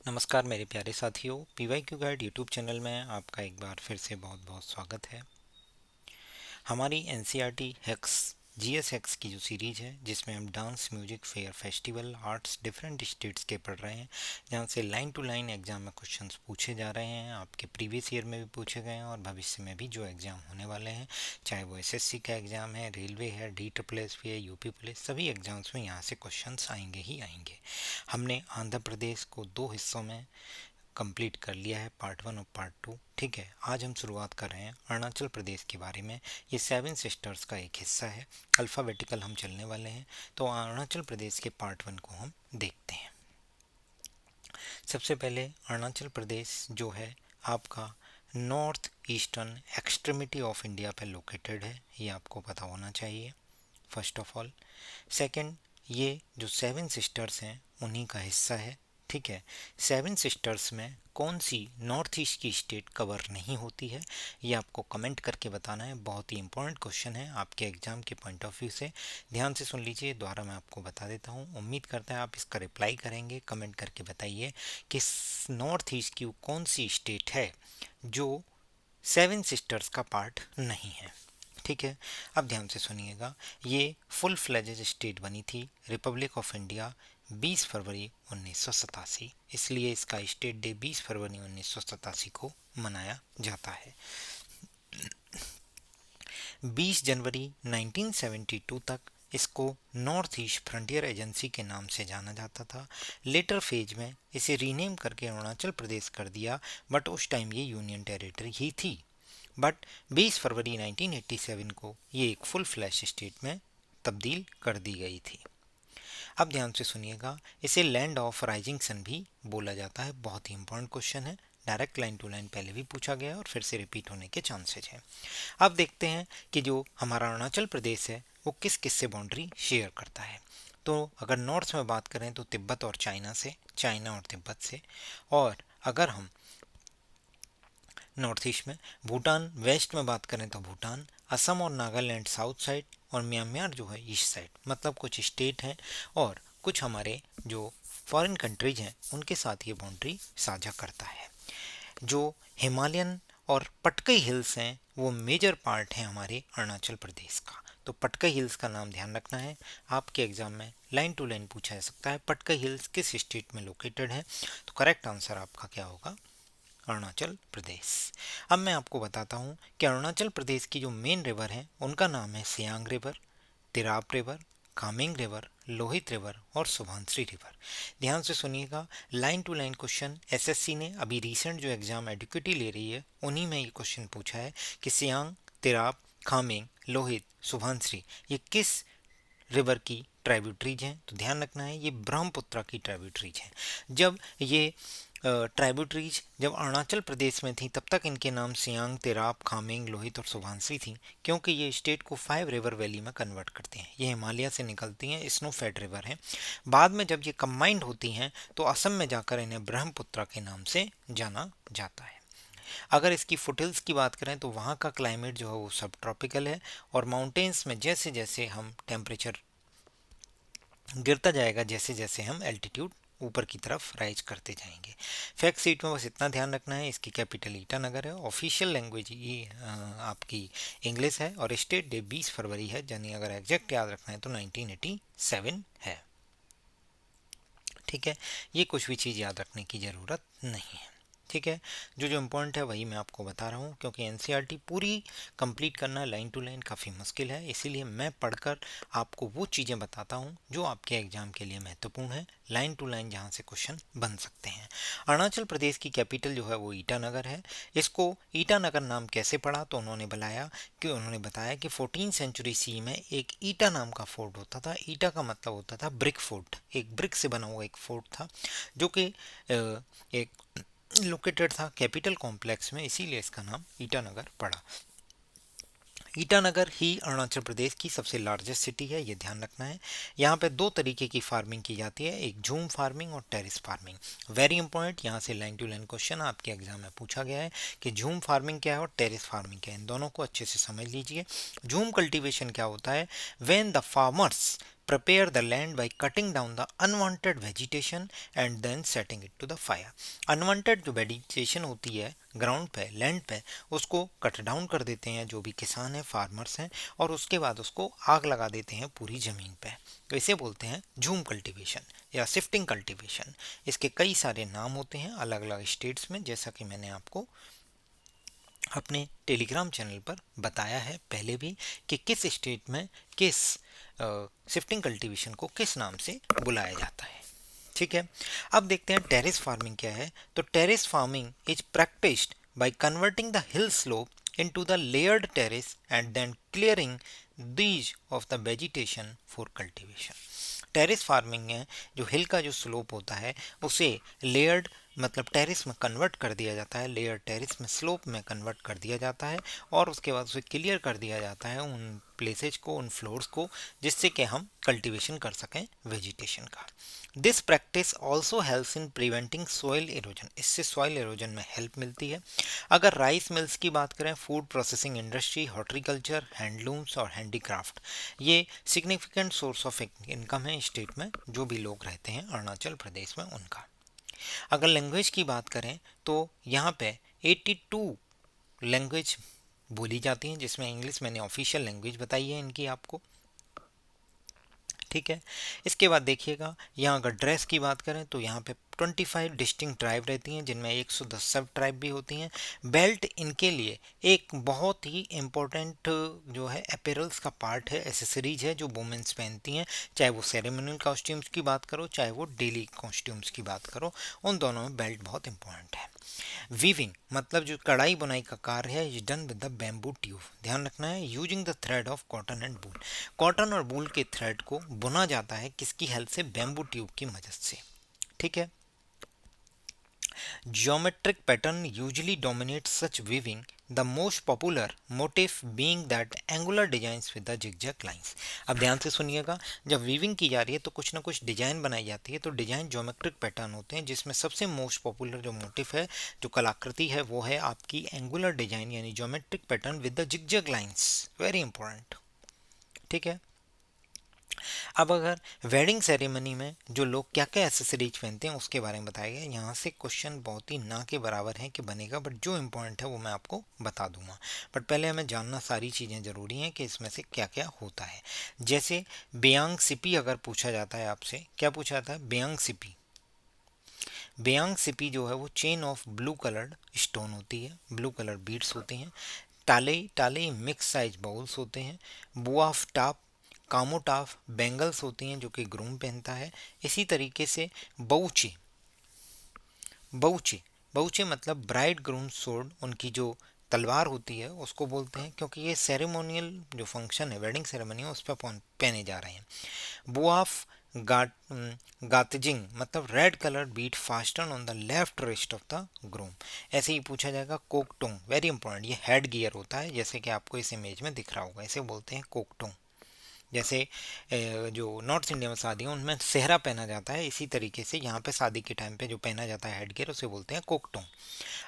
नमस्कार मेरे प्यारे साथियों, पीवाईक्यू गाइड यूट्यूब चैनल में आपका एक बार फिर से बहुत बहुत स्वागत है। हमारी एनसीईआरटी हेक्स जीएस हेक्स की जो सीरीज है, जिसमें हम dance, music, fair, festival, arts different states के पढ़ रहे हैं, जहां से लाइन टू लाइन एग्जाम में क्वेश्चंस पूछे जा रहे हैं। आपके प्रीवियस ईयर में भी पूछे गए हैं और भविष्य में भी जो एग्जाम होने वाले हैं, चाहे वो एसएससी का एग्जाम है, रेलवे है, DSSS है, यूपी पुलिस, सभी एग्जाम्स में यहाँ से क्वेश्चंस आएंगे ही आएंगे। हमने आंध्र प्रदेश को दो हिस्सों में कंप्लीट कर लिया है, पार्ट 1 और पार्ट 2। ठीक है, आज हम शुरुआत कर रहे हैं अरुणाचल प्रदेश के बारे में। ये सेवन सिस्टर्स का एक हिस्सा है, अल्फ़ाबेटिकल हम चलने वाले हैं। तो अरुणाचल प्रदेश के पार्ट 1 को हम देखते हैं। सबसे पहले अरुणाचल प्रदेश जो है आपका north eastern extremity of India पे लोकेटेड है, ये आपको पता होना चाहिए फर्स्ट ऑफ ऑल। सेकंड, ये जो सेवन सिस्टर्स हैं उन्हीं का हिस्सा है। ठीक है, सेवन सिस्टर्स में कौन सी नॉर्थ ईस्ट की स्टेट कवर नहीं होती है, ये आपको कमेंट करके बताना है। बहुत ही इंपॉर्टेंट क्वेश्चन है आपके एग्जाम के पॉइंट ऑफ व्यू से। ध्यान से सुन लीजिए, दोबारा मैं आपको बता देता हूँ। उम्मीद करता है आप इसका रिप्लाई करेंगे। कमेंट करके बताइए कि नॉर्थ ईस्ट की कौन सी स्टेट है जो सेवन सिस्टर्स का पार्ट नहीं है। ठीक है, अब ध्यान से सुनिएगा। ये फुल फ्लेजेज स्टेट बनी थी रिपब्लिक ऑफ इंडिया 20 फरवरी 1987, इसलिए इसका स्टेट डे 20 फरवरी 1987 को मनाया जाता है। 20 जनवरी 1972 तक इसको नॉर्थ ईस्ट फ्रंटियर एजेंसी के नाम से जाना जाता था। लेटर फेज में इसे रीनेम करके अरुणाचल प्रदेश कर दिया, बट उस टाइम ये यूनियन टेरिटरी ही थी। बट 20 फरवरी 1987 को ये एक फुल फ्लैश स्टेट में तब्दील कर दी गई थी। अब ध्यान से सुनिएगा, इसे लैंड ऑफ राइजिंग सन भी बोला जाता है। बहुत ही इंपॉर्टेंट क्वेश्चन है, डायरेक्ट लाइन टू लाइन पहले भी पूछा गया और फिर से रिपीट होने के चांसेस हैं। अब देखते हैं कि जो हमारा अरुणाचल प्रदेश है वो किस किस से बाउंड्री शेयर करता है। तो अगर नॉर्थ में बात करें तो तिब्बत और चाइना से, चाइना और तिब्बत से। और अगर हम नॉर्थ ईस्ट में भूटान, वेस्ट में बात करें तो भूटान, असम और नागालैंड साउथ साइड, और म्यांमार जो है ईस्ट साइड। मतलब कुछ स्टेट हैं और कुछ हमारे जो फॉरेन कंट्रीज हैं उनके साथ ये बाउंड्री साझा करता है। जो हिमालयन और पटकई हिल्स हैं वो मेजर पार्ट है हमारे अरुणाचल प्रदेश का। तो पटकई हिल्स का नाम ध्यान रखना है, आपके एग्जाम में लाइन टू लाइन पूछा जा सकता है। पटकई हिल्स किस स्टेट में लोकेटेड है? तो करेक्ट आंसर आपका क्या होगा? अरुणाचल प्रदेश। अब मैं आपको बताता हूँ कि अरुणाचल प्रदेश की जो मेन रिवर है उनका नाम है Siang river, Tirap river, Kameng river, Lohit river और सुबनसिरी रिवर। ध्यान से सुनिएगा, line to line question SSC ने अभी रिसेंट जो एग्जाम एडुकेटी ले रही है उन्हीं में ये क्वेश्चन पूछा है कि सियांग, तिराप, खामेंग, लोहित, सुबनसिरी ये किस रिवर की ट्राइब्यूटरीज हैं? तो ध्यान रखना है ये ब्रह्मपुत्र की ट्राइब्यूटरीज हैं। जब ये ट्राइब्यूटरीज जब अरुणाचल प्रदेश में थी तब तक इनके नाम सियांग, तिराप, खामेंग, लोहित और सुबनसिरी थी, क्योंकि ये स्टेट को 5 रिवर वैली में कन्वर्ट करते हैं। ये हिमालय से निकलती हैं, स्नो फेड रिवर हैं। बाद में जब ये कंबाइंड होती हैं तो असम में जाकर इन्हें ब्रह्मपुत्र के नाम से जाना जाता है। अगर इसकी फुटहिल्स की बात करें तो वहाँ का क्लाइमेट जो है वो सब ट्रॉपिकल है, और माउंटेन्स में जैसे जैसे हम टेम्परेचर गिरता जाएगा, जैसे जैसे हम एल्टीट्यूड ऊपर की तरफ राइज करते जाएंगे। फैक्ट सीट में बस इतना ध्यान रखना है, इसकी कैपिटल ईटानगर है, ऑफिशियल लैंग्वेज ये आपकी इंग्लिश है, और स्टेट डे 20 फरवरी है, यानी अगर एग्जैक्ट याद रखना है तो 1987 है। ठीक है, ये कुछ भी चीज़ याद रखने की ज़रूरत नहीं है। ठीक है, जो जो इम्पोर्टेंट है वही मैं आपको बता रहा हूँ, क्योंकि एनसीईआरटी पूरी कंप्लीट करना लाइन टू लाइन काफ़ी मुश्किल है, इसीलिए मैं पढ़कर आपको वो चीज़ें बताता हूँ जो आपके एग्जाम के लिए महत्वपूर्ण है, लाइन टू लाइन जहाँ से क्वेश्चन बन सकते हैं। अरुणाचल प्रदेश की कैपिटल जो है वो ईटानगर है। इसको ईटानगर नाम कैसे पड़ा? तो उन्होंने बताया कि 14 सेंचुरी सी में एक ईटा नाम का फोर्ट होता था। ईटा का मतलब होता था ब्रिक फोर्ट, एक ब्रिक से बना हुआ एक फोर्ट था, जो कि एक लोकेटेड था कैपिटल कॉम्प्लेक्स में, इसीलिए इसका नाम ईटानगर पड़ा। ईटानगर ही अरुणाचल प्रदेश की सबसे लार्जेस्ट सिटी है, ये ध्यान रखना है। यहाँ पे दो तरीके की फार्मिंग की जाती है, एक झूम फार्मिंग और टेरिस फार्मिंग। वेरी इंपॉर्टेंट, यहाँ से लाइन टू लाइन क्वेश्चन आपके एग्जाम में पूछा गया है कि झूम फार्मिंग क्या है और टेरिस फार्मिंग क्या है, इन दोनों को अच्छे से समझ लीजिए। झूम कल्टीवेशन क्या होता है? When the farmers prepare the land by cutting down the unwanted vegetation and then setting it to the fire. Unwanted जो vegetation होती है ग्राउंड पे, लैंड पे, उसको कट डाउन कर देते हैं जो भी किसान हैं, फार्मर्स हैं, और उसके बाद उसको आग लगा देते हैं पूरी ज़मीन पे। तो इसे बोलते हैं झूम कल्टीवेशन या शिफ्टिंग कल्टीवेशन। इसके कई सारे नाम होते हैं अलग अलग स्टेट्स में, जैसा कि मैंने आपको अपने टेलीग्राम चैनल पर बताया है पहले भी कि किस स्टेट में किस शिफ्टिंग कल्टीवेशन को किस नाम से बुलाया जाता है। ठीक है, अब देखते हैं टेरेस फार्मिंग क्या है। तो terrace farming is practised by converting the hill slope into the layered terrace and then clearing these of the vegetation for cultivation. Terrace farming है जो हिल का जो स्लोप होता है उसे लेयर्ड मतलब टेरेस में कन्वर्ट कर दिया जाता है, लेयर टेरेस में स्लोप में कन्वर्ट कर दिया जाता है, और उसके बाद उसे क्लियर कर दिया जाता है उन प्लेसेज को, उन फ्लोर्स को, जिससे कि हम कल्टीवेशन कर सकें वेजिटेशन का। This practice also helps in preventing soil erosion, इससे सॉइल इरोजन में हेल्प मिलती है। अगर राइस मिल्स की बात करें, food processing industry, horticulture, handlooms और हैंडीक्राफ्ट, ये सिग्निफिकेंट सोर्स ऑफ इनकम है स्टेट में जो भी लोग रहते हैं अरुणाचल प्रदेश में उनका। अगर लैंग्वेज की बात करें तो यहाँ पे 82 लैंग्वेज बोली जाती हैं, जिसमें इंग्लिश मैंने ऑफिशियल लैंग्वेज बताई है इनकी आपको। ठीक है, इसके बाद देखिएगा यहाँ अगर ड्रेस की बात करें तो यहाँ पे 25 डिस्टिंक्ट ट्राइब रहती हैं, जिनमें 110 सब ट्राइब भी होती हैं। बेल्ट इनके लिए एक बहुत ही इम्पोर्टेंट जो है अपैरल्स का पार्ट है, एसेसरीज है जो वुमेन्स पहनती हैं, चाहे वो सेरेमोनियल कॉस्ट्यूम्स की बात करो चाहे वो डेली कॉस्ट्यूम्स की बात करो, उन दोनों में बेल्ट बहुत इंपॉर्टेंट है। वीविंग मतलब जो कढ़ाई बुनाई का कार्य है is done with the bamboo tube, ध्यान रखना है, using the thread of cotton and wool, cotton और वूल के थ्रेड को बुना जाता है किसकी हेल्प से, बैम्बू ट्यूब की मदद से। ठीक है, geometric pattern usually dominates such weaving, the most popular motif being that angular designs with the zigzag lines। अब ध्यान से सुनिएगा, जब वीविंग की जा रही है तो कुछ ना कुछ डिजाइन बनाई जाती है, तो डिजाइन ज्योमेट्रिक पैटर्न होते हैं, जिसमें सबसे मोस्ट पॉपुलर जो मोटिफ है, जो कलाकृति है, वो है आपकी एंगुलर डिजाइन यानी geometric pattern with the zigzag lines, very important. ठीक है, अब अगर वेडिंग सेरेमनी में जो लोग क्या क्या एसेसरीज पहनते हैं उसके बारे में बताया गया। यहाँ से क्वेश्चन बहुत ही ना के बराबर है कि बनेगा, बट जो इम्पोर्टेंट है वो मैं आपको बता दूंगा। बट पहले हमें जानना सारी चीज़ें ज़रूरी हैं कि इसमें से क्या क्या होता है। जैसे बेयांग सिपी अगर पूछा जाता है आपसे, क्या पूछा जाता है, बेयांग सिपी। बेयांग सिपी जो है वो chain of blue coloured stone होती है, ब्लू कलर बीड्स होते हैं। टाले टाले मिक्स साइज बाउल्स होते हैं। बुआफ टाप कामोटाफ बैंगल्स होती हैं जो कि ग्रूम पहनता है। इसी तरीके से बऊचे बऊचे बऊचे मतलब ब्राइड ग्रूम सोर्ड, उनकी जो तलवार होती है उसको बोलते हैं, क्योंकि ये सेरेमोनियल जो फंक्शन है, वेडिंग सेरेमनी है, उस पर पहने जा रहे हैं। बुआफ गाट गातजिंग मतलब red colour bead fasten on the left wrist of the groom. ऐसे ही पूछा जाएगा कोकटोंग, वेरी इंपॉर्टेंट, ये हेड गियर होता है जैसे कि आपको इस इमेज में दिख रहा होगा, इसे बोलते हैं कोकटोंग। जैसे जो नॉर्थ इंडिया में शादी है उनमें सेहरा पहना जाता है, इसी तरीके से यहाँ पे शादी के टाइम पे जो पहना जाता है हेडगियर उसे बोलते हैं कोकटोंग।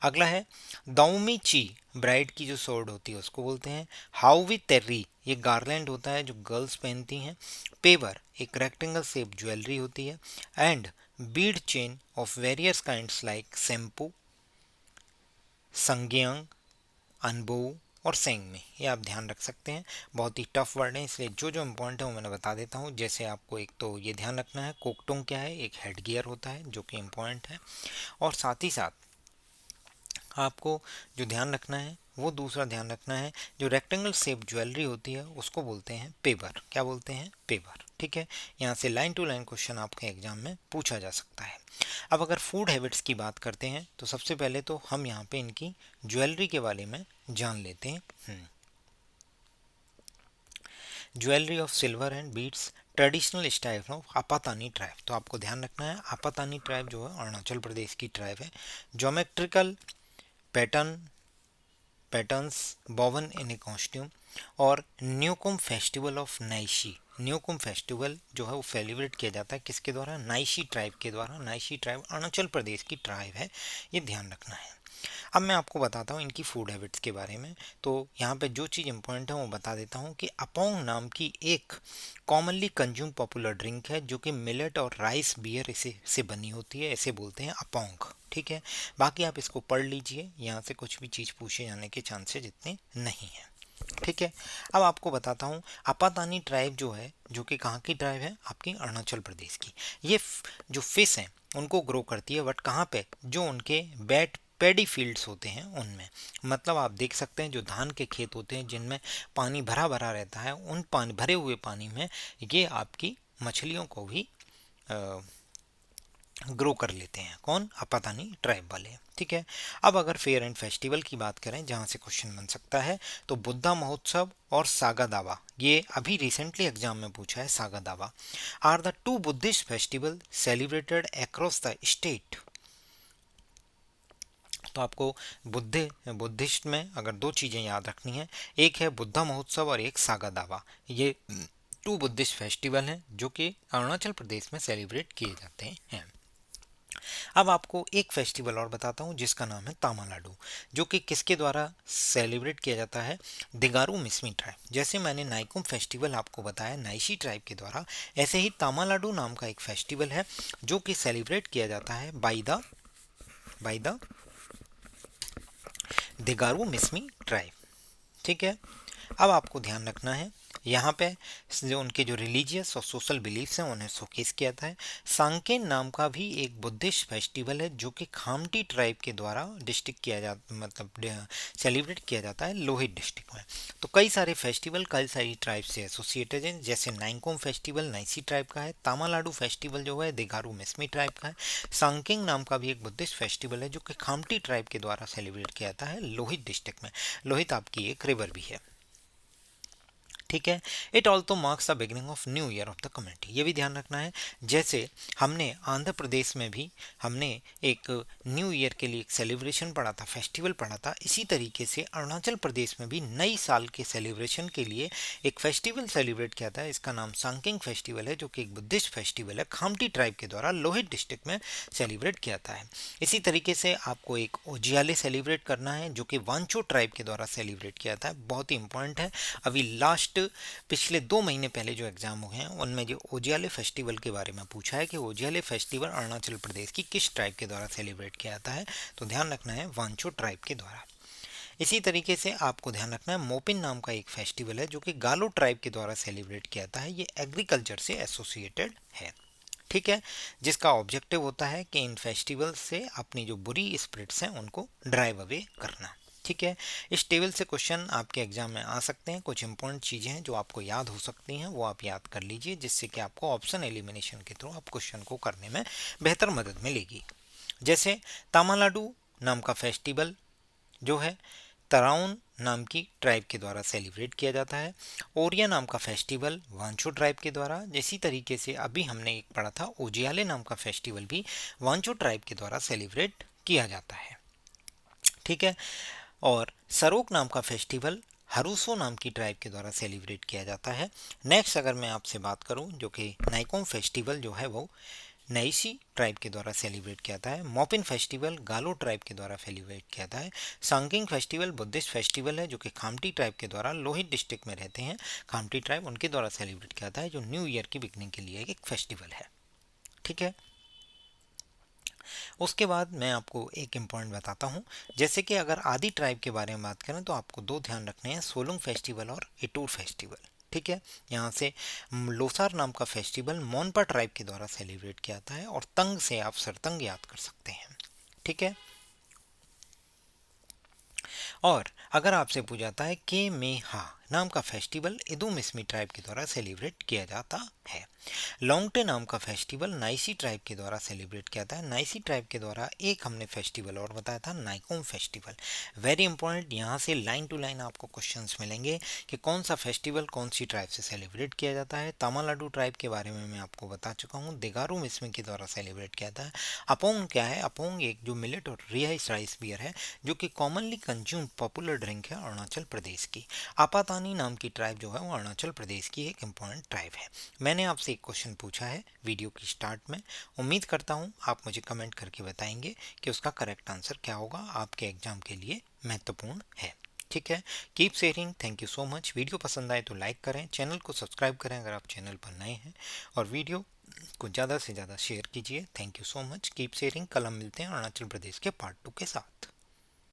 अगला है दाउमी ची, ब्राइड की जो सोर्ड होती है उसको बोलते हैं। हाउवी तेर्री, ये गार्लैंड होता है जो गर्ल्स पहनती हैं। पेवर एक रेक्टेंगल शेप ज्वेलरी होती है। And bead chain of various kinds like सेम्पू, संग्यांग, अनबो और सेंग में, ये आप ध्यान रख सकते हैं। बहुत ही टफ वर्ड है, इसलिए जो जो इम्पोर्टेंट है वो मैंने बता देता हूँ। जैसे आपको एक तो ये ध्यान रखना है कोकटोंग क्या है, एक हेड गियर होता है जो कि इम्पोर्टेंट है, और साथ ही साथ आपको जो ध्यान रखना है वो दूसरा ध्यान रखना है, जो रेक्टेंगल शेप ज्वेलरी होती है उसको बोलते हैं पेवर, क्या बोलते हैं, पेवर। ठीक है, यहाँ से लाइन टू लाइन क्वेश्चन आपके एग्जाम में पूछा जा सकता है। अब अगर फूड हैबिट्स की बात करते हैं तो सबसे पहले तो हम यहाँ पे इनकी ज्वेलरी के बारे में जान लेते हैं। Jewellery of silver and beads traditional style of Apatani tribe, तो आपको ध्यान रखना है आपातानी ट्राइब जो है अरुणाचल प्रदेश की ट्राइब है। ज्योमेट्रिकल पैटर्न्स बोवन इन ए कॉस्ट्यूम, और न्यूकुम फेस्टिवल ऑफ नाइशी, न्यूकुम फेस्टिवल जो है वो सेलिब्रेट किया जाता है किसके द्वारा, नाइशी ट्राइब के द्वारा। नाइशी ट्राइब अरुणाचल प्रदेश की ट्राइब है, ये ध्यान रखना है। अब मैं आपको बताता हूँ इनकी फूड हैबिट्स के बारे में। तो यहाँ पे जो चीज़ इंपॉर्टेंट है वो बता देता हूँ कि अपोंग नाम की एक कॉमनली कंज्यूम पॉपुलर ड्रिंक है जो कि मिलेट और राइस बियर इसे से बनी होती है, ऐसे बोलते हैं अपोंग। ठीक है, बाकी आप इसको पढ़ लीजिए, यहाँ से कुछ भी चीज़ पूछे जाने के चांसेस इतने नहीं हैं। ठीक है, अब आपको बताता हूँ अपातानी ट्राइब जो है, जो कि कहाँ की ट्राइब है, आपकी अरुणाचल प्रदेश की। ये जो फिश हैं उनको ग्रो करती है, बट कहाँ पे, जो उनके बैट पेडी फील्ड्स होते हैं उनमें। मतलब आप देख सकते हैं जो धान के खेत होते हैं जिनमें पानी भरा भरा रहता है, उन पानी भरे हुए पानी में ये आपकी मछलियों को भी ग्रो कर लेते हैं। कौन? अपातानी ट्राइब वाले। ठीक है, अब अगर फेयर एंड फेस्टिवल की बात करें जहां से क्वेश्चन बन सकता है, तो बुद्धा महोत्सव और सागा दावा, ये अभी रिसेंटली एग्जाम में पूछा है। Saga Dawa are the two Buddhist festival celebrated across the state. तो आपको बुद्धिस्ट में अगर दो चीज़ें याद रखनी है, एक है बुद्धा महोत्सव और एक सागा दावा। ये टू बुद्धिस्ट फेस्टिवल हैं जो कि अरुणाचल प्रदेश में सेलिब्रेट किए जाते हैं। अब आपको एक फेस्टिवल और बताता हूँ जिसका नाम है तामालाडू, जो कि किसके द्वारा सेलिब्रेट किया जाता है? दिगारू मिसमी ट्राइब। जैसे मैंने नाइकुम फेस्टिवल आपको बताया नाइशी ट्राइब के द्वारा, ऐसे ही तामालाडू नाम का एक फेस्टिवल है जो कि सेलिब्रेट किया जाता है बाई द दिगारू मिसमी ट्राइब। ठीक है, अब आपको ध्यान रखना है यहाँ पे जो उनके जो रिलीजियस और सोशल बिलीफ्स हैं उन्हें शोकेस किया जाता है। सांकेन नाम का भी एक बुद्धिस्ट फेस्टिवल है जो कि खामटी ट्राइब के द्वारा डिस्ट्रिक्ट किया जाता, मतलब सेलिब्रेट किया जाता है लोहित डिस्ट्रिक्ट में। तो कई सारे फेस्टिवल कई सारी ट्राइब से एसोसिएटेड हैं, जैसे नाइकोम फेस्टिवल नाइसी ट्राइब का है, तामालाडू फेस्टिवल जो है दिगारू मिसमी ट्राइब का है, सांकेंग नाम का भी एक बुद्धिस्ट फेस्टिवल है जो कि खामटी ट्राइब के द्वारा सेलिब्रेट किया जाता है लोहित डिस्ट्रिक्ट में। लोहित आपकी एक रिवर भी है। ठीक है, it also marks the beginning of new year of the community. ये भी ध्यान रखना है, जैसे हमने आंध्र प्रदेश में भी हमने एक न्यू ईयर के लिए एक सेलिब्रेशन पढ़ा था, फेस्टिवल पढ़ा था, इसी तरीके से अरुणाचल प्रदेश में भी नई साल के सेलिब्रेशन के लिए एक फेस्टिवल सेलिब्रेट किया था। इसका नाम सांकिंग फेस्टिवल है जो कि एक बुद्धिस्ट फेस्टिवल है, खामटी ट्राइब के द्वारा लोहित डिस्ट्रिक्ट में सेलिब्रेट किया था है। इसी तरीके से आपको एक ओजियाले सेलिब्रेट करना है जो कि वांचो ट्राइब के द्वारा सेलिब्रेट किया था, बहुत ही इंपॉर्टेंट है। अभी लास्ट पिछले 2 महीने पहले जो एग्जाम हुए हैं उनमें जो ओजियाले फेस्टिवल के बारे में पूछा है कि ओजियाले फेस्टिवल अरुणाचल प्रदेश की किस ट्राइब के द्वारा सेलिब्रेट किया जाता है, तो ध्यान रखना है वांचो ट्राइब के द्वारा। इसी तरीके से आपको ध्यान रखना है मोपिन नाम का एक फेस्टिवल है जो कि गालो ट्राइब के द्वारा सेलिब्रेट किया जाता है, ये एग्रीकल्चर से एसोसिएटेड है। ठीक है, जिसका ऑब्जेक्टिव होता है कि इन फेस्टिवल से अपनी जो बुरी स्पिरिट्स हैं उनको ड्राइव अवे करना। ठीक है, इस टेबल से क्वेश्चन आपके एग्जाम में आ सकते हैं। कुछ इंपॉर्टेंट चीज़ें हैं जो आपको याद हो सकती हैं, वो आप याद कर लीजिए, जिससे कि आपको ऑप्शन एलिमिनेशन के थ्रू आप क्वेश्चन को करने में बेहतर मदद मिलेगी। जैसे तामिलनाडु नाम का फेस्टिवल जो है तराउन नाम की ट्राइब के द्वारा सेलिब्रेट किया जाता है। ओरिया नाम का फेस्टिवल वांचो ट्राइब के द्वारा, इसी तरीके से अभी हमने एक पढ़ा था ओजियाले नाम का फेस्टिवल भी वांचो ट्राइब के द्वारा सेलिब्रेट किया जाता है। ठीक है, और सरोक नाम का फेस्टिवल हरुसो नाम की ट्राइब के द्वारा सेलिब्रेट किया जाता है। नेक्स्ट अगर मैं आपसे बात करूं, जो कि नाइकोम फेस्टिवल जो है वो नईसी ट्राइब के द्वारा सेलिब्रेट किया जाता है। मॉपिन फेस्टिवल गालो ट्राइब के द्वारा सेलिब्रेट किया जाता है। सांकिंग फेस्टिवल बुद्धिस्ट फेस्टिवल है जो कि खामटी ट्राइब के द्वारा लोहित डिस्ट्रिक्ट में रहते हैं, खामटी ट्राइब उनके द्वारा सेलिब्रेट किया जाता है, जो न्यू ईयर की बिगनिंग के लिए एक फेस्टिवल है। ठीक है, उसके बाद मैं आपको एक इम्पॉइंट बताता हूँ, जैसे कि अगर आदि ट्राइब के बारे में बात करें तो आपको दो ध्यान रखने हैं, सोलुंग फेस्टिवल और इटूर फेस्टिवल। ठीक है, यहाँ से लोसार नाम का फेस्टिवल मोनपा ट्राइब के द्वारा सेलिब्रेट किया जाता है, और तंग से आप सरतंग याद कर सकते हैं। ठीक है, और अगर आपसे पूछा जाता है के मेहा नाम का फेस्टिवल इदू मिसमी ट्राइब के द्वारा सेलिब्रेट किया जाता है। लोंगटे नाम का फेस्टिवल नाइसी ट्राइब के द्वारा सेलिब्रेट किया था। नाइसी ट्राइब के द्वारा एक हमने फेस्टिवल और बताया था नाइकोम फेस्टिवल। वेरी इंपॉर्टेंट, यहाँ से लाइन टू लाइन आपको क्वेश्चंस मिलेंगे कि कौन सा फेस्टिवल कौन सी ट्राइब से सेलिब्रेट किया जाता है। तामिलनाडु ट्राइब के बारे में मैं आपको बता चुका हूँ, दिगारू मिसमी के द्वारा सेलिब्रेट किया था। अपोंग क्या है? अपोंग एक जो मिलेट और रिहाइस राइस बियर है जो कि कॉमनली कंज्यूम पॉपुलर ड्रिंक है अरुणाचल प्रदेश की। आपातानी नाम की ट्राइब जो है वो अरुणाचल प्रदेश की एक इंपॉर्टेंट ट्राइब है। मैंने आपसे एक क्वेश्चन पूछा है वीडियो की स्टार्ट में। उम्मीद करता हूँ आप मुझे कमेंट करके बताएंगे कि उसका करेक्ट आंसर क्या होगा, आपके एग्जाम के लिए महत्वपूर्ण है। ठीक है, keep sharing. Thank you so much. Video पसंद आए तो लाइक करें, चैनल को सब्सक्राइब करें अगर आप चैनल पर नए हैं, और वीडियो को ज़्यादा से ज़्यादा शेयर कीजिए। Thank you so much, keep sharing. कल हम मिलते हैं अरुणाचल प्रदेश के पार्ट 2 के साथ।